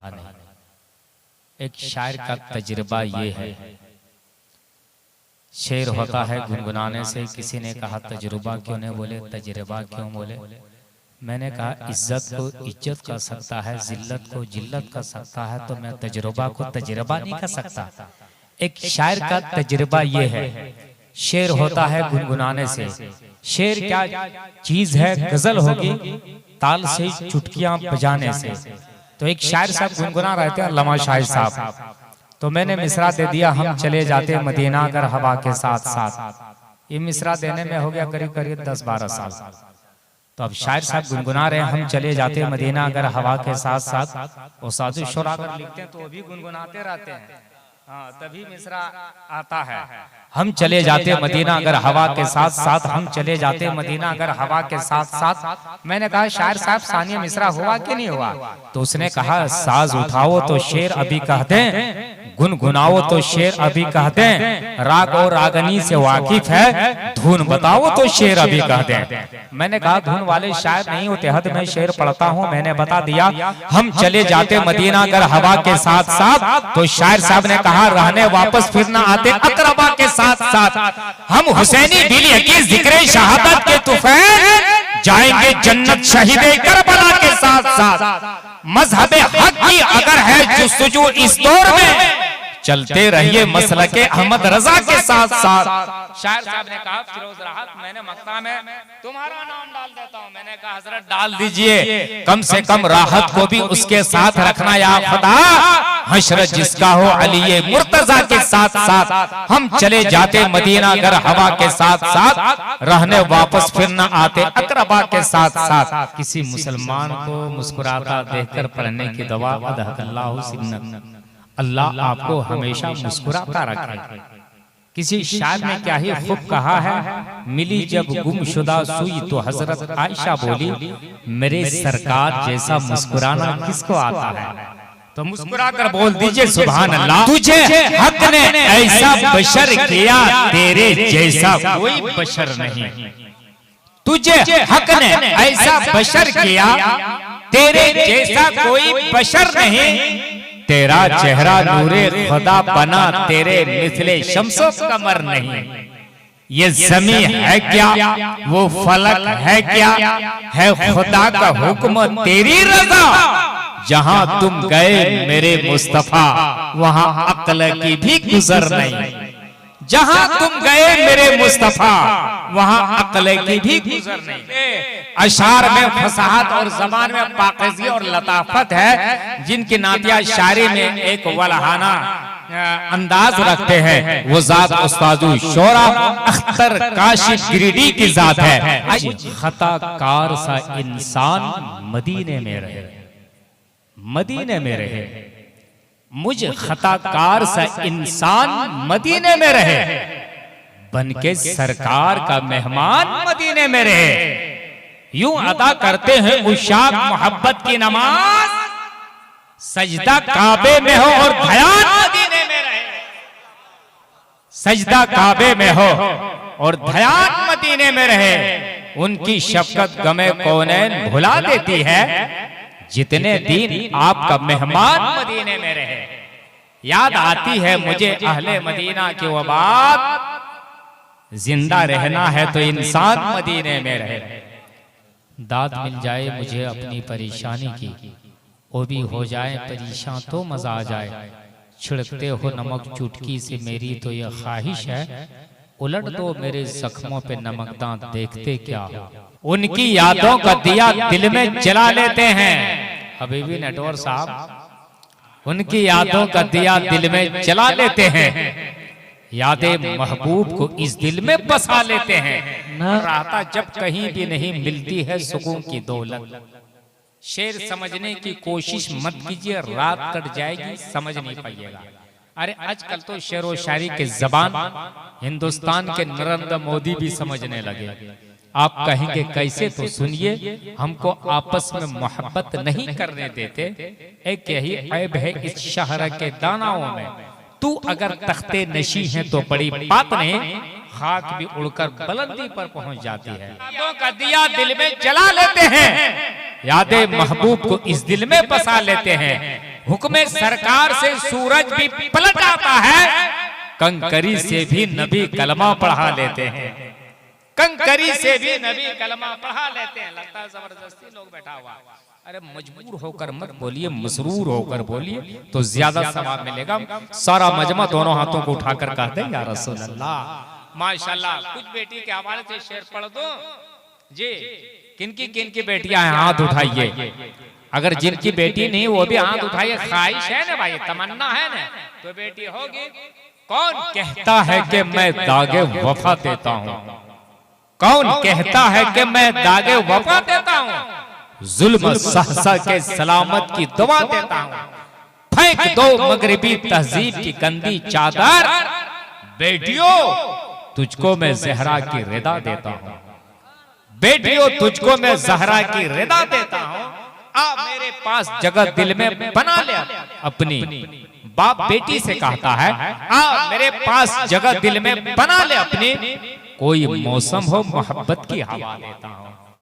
नहीं। एक शायर का तजुर्बा ये है, शेर होता है गुनगुनाने से। किसी ने कहा तजुर्बा क्यों नहीं बोले, तजुर्बा क्यों बोले? मैंने कहा इज्जत को इज्जत कर सकता है, जिल्लत को जिल्लत कर सकता है, तो मैं तजुर्बा को तजुर्बा नहीं कर सकता। एक शायर का तजुर्बा ये है, शेर होता है गुनगुनाने से। शेर क्या चीज है? गजल होगी ताल से चुटकियां बजाने से। तो एक शायर साहब गुनगुना रहे थे, अल्लामा शाहिद साहब, तो मैंने मिसरा दे दिया, हम चले जाते मदीना अगर हवा के साथ साथ। ये मिसरा देने में हो गया करीब करीब 10-12 साल। तो अब शायर साहब गुनगुना रहे हैं, हम चले जाते मदीना अगर हवा के साथ साथ। वो साधु शुरा अगर लिखते हैं तो वो भी गुनगुनाते रहते हैं, हाँ, तभी मिसरा आता है। हम चले जाते मदीना अगर हवा के साथ साथ, हम चले जाते मदीना अगर हवा के साथ साथ। मैंने कहा शायर साहब सानिया मिसरा हुआ कि नहीं हुआ? तो उसने कहा साज उठाओ तो शेर अभी कहते हैं, गुनगुनाओ तो शेर अभी कहते हैं, राग और रागनी से वाकिफ है, धुन बताओ तो शेर अभी कहते हैं। मैंने कहा धुन वाले शायर नहीं होते, हद में शेर पढ़ता हूँ। मैंने बता दिया हम चले जाते मदीना अगर हवा के साथ साथ। तो शायर साहब ने कहा रहने वापस फिर न आते अकरबा के साथ साथ। हम हुसैनी दिली की जिक्र शहादत के तुफैल जाएंगे जन्नत शहीदे करबला के साथ साथ। मजहब हक की अगर है जुस्तजू इस दौर में, चलते रहिए मसलके अहमद रजा के साथ साथ। शायर साहब ने कहा फिरोज राहत, मैंने मक्ता में तुम्हारा नाम डाल देता हूँ। मैंने कहा हजरत डाल दीजिए, कम से कम राहत को भी उसके साथ रखना या खुदा। हशरत जिसका हो अली मुर्तजा के साथ साथ। हम चले जाते मदीना अगर हवा के साथ साथ, रहने वापस फिर न आते अकरबा के साथ साथ। किसी मुसलमान को मुस्कुराता देखकर पढ़ने की दुआ, अदहकल्लाहु सिन्नत, अल्लाह आपको हमेशा मुस्कुराता रखे। किसी शायर ने क्या ही खूब कहा है, मिली जब गुमशुदा सुई तो हजरत आयशा बोली, मेरे सरकार जैसा मुस्कुराना किसको आता है? तो मुस्कुरा कर बोल दीजिए सुभान अल्लाह। तुझे हक ने ऐसा बशर किया, तेरे जैसा कोई बशर नहीं। तुझे हक ने ऐसा बशर किया, तेरे जैसा कोई बशर नहीं। तेरा चेहरा नूरे खुदा बना, तेरे मिसले शम्सो कमर नहीं। ये ज़मीं है क्या, वो फलक है क्या, है खुदा का हुक्म तेरी रजा। जहां तुम गए मेरे मुस्तफा, वहां अक्ल की भी गुजर नहीं। जहां तुम गए मेरे मुस्तफा, वहां अक्ल की भी गुजर नहीं। अशार में फसाहत और ज़बान में पाकीज़गी और लताफत है, जिनकी नातिया शायरी में एक वल्हाना अंदाज रखते हैं। वो जात उस्तादु शोरा अख्तर काशिफ गिरिडी की जात है। खताकार सा इंसान मदीने में रहे, मदीने में रहे। मुझ खताकार सा इंसान मदीने में रहे, बनके सरकार का मेहमान मदीने में रहे। यूं अदा करते हैं उशाक मोहब्बत की नमाज, सजदा काबे में हो और ध्यान मदीने में रहे। सजदा काबे में हो और ध्यान मदीने में रहे। उनकी शफकत गमे कौनैन भुला देती है, जितने दिन आपका मेहमान मदीने में रहे। याद आती है मुझे अहले मदीना की वो बात, जिंदा रहना है तो इंसान मदीने में रहे। दाद मिल जाए मुझे अपनी परेशानी की, वो भी हो जाए परेशान तो मजा आ जाए। छिड़कते हो नमक चुटकी से मेरी तो यह ख्वाहिश है, उलट दो मेरे जख्मों पे नमकदान देखते क्या हो। उनकी यादों का दिया दिल में जला लेते हैं, हबीबी नटवर साहब उनकी यादों का दिया दिल में जला लेते हैं। यादें महबूब को इस दिल में बसा लेते हैं। न रहता जब कहीं भी नहीं मिलती है सुकून की दौलत। शेर समझने की कोशिश मत कीजिए, रात कट जाएगी समझ नहीं पाइएगा। अरे आजकल तो शेर व शायरी के जबान हिंदुस्तान के नरेंद्र मोदी भी समझने लगे। आप कहेंगे कैसे? तो सुनिए, हमको आपस में मोहब्बत नहीं करने देते। एक यही ऐब है इस शहर के दानाओं में। तू अगर तख्ते नशी है तो बड़ी बात नहीं, खाक भी उड़कर बुलंदी पर पहुंच जाती है। यादों का दिया दिल में जला लेते हैं, यादें महबूब को इस दिल में बसा लेते हैं। हुक्म सरकार से सूरज भी पलट आता है, कंकरी से भी नबी कलमा पढ़ा लेते हैं, कंकरी से भी नबी कलमा पढ़ा लेते हैं। लगता है जबरदस्ती लोग बैठा हुआ। अरे मजबूर होकर मत बोलिए, मसरूर होकर बोलिए तो ज्यादा सवाब मिलेगा। सारा मजमा दोनों हाथों को उठाकर कहते हैं या रसूल अल्लाह माशाल्लाह। कुछ बेटी के हवाले से शेर पढ़ दो जी। किनकी किनकी बेटियां हैं हाथ उठाइए। अगर जिनकी बेटी नहीं वो भी हाथ उठाइए। ख्वाहिश है ना भाई, तमन्ना है ना, तो बेटी होगी। कौन कहता है कि मैं दागे वफा देता हूँ, कौन कहता है कि मैं दागे वफा देता हूँ, जुल्म सहसा के सलामत की दुआ देता हूँ। फेंक दो मगरिबी तहजीब की गंदी चादर, बेटियों तुझको मैं जहरा की रिदा देता हूँ, बेटियों तुझको मैं जहरा की रिदा देता हूँ। आ मेरे पास जगह दिल में बना ले अपनी। बाप बेटी से कहता है आ मेरे पास जगह दिल में बना ले अपनी, कोई मौसम हो मोहब्बत की हवा देता हूँ।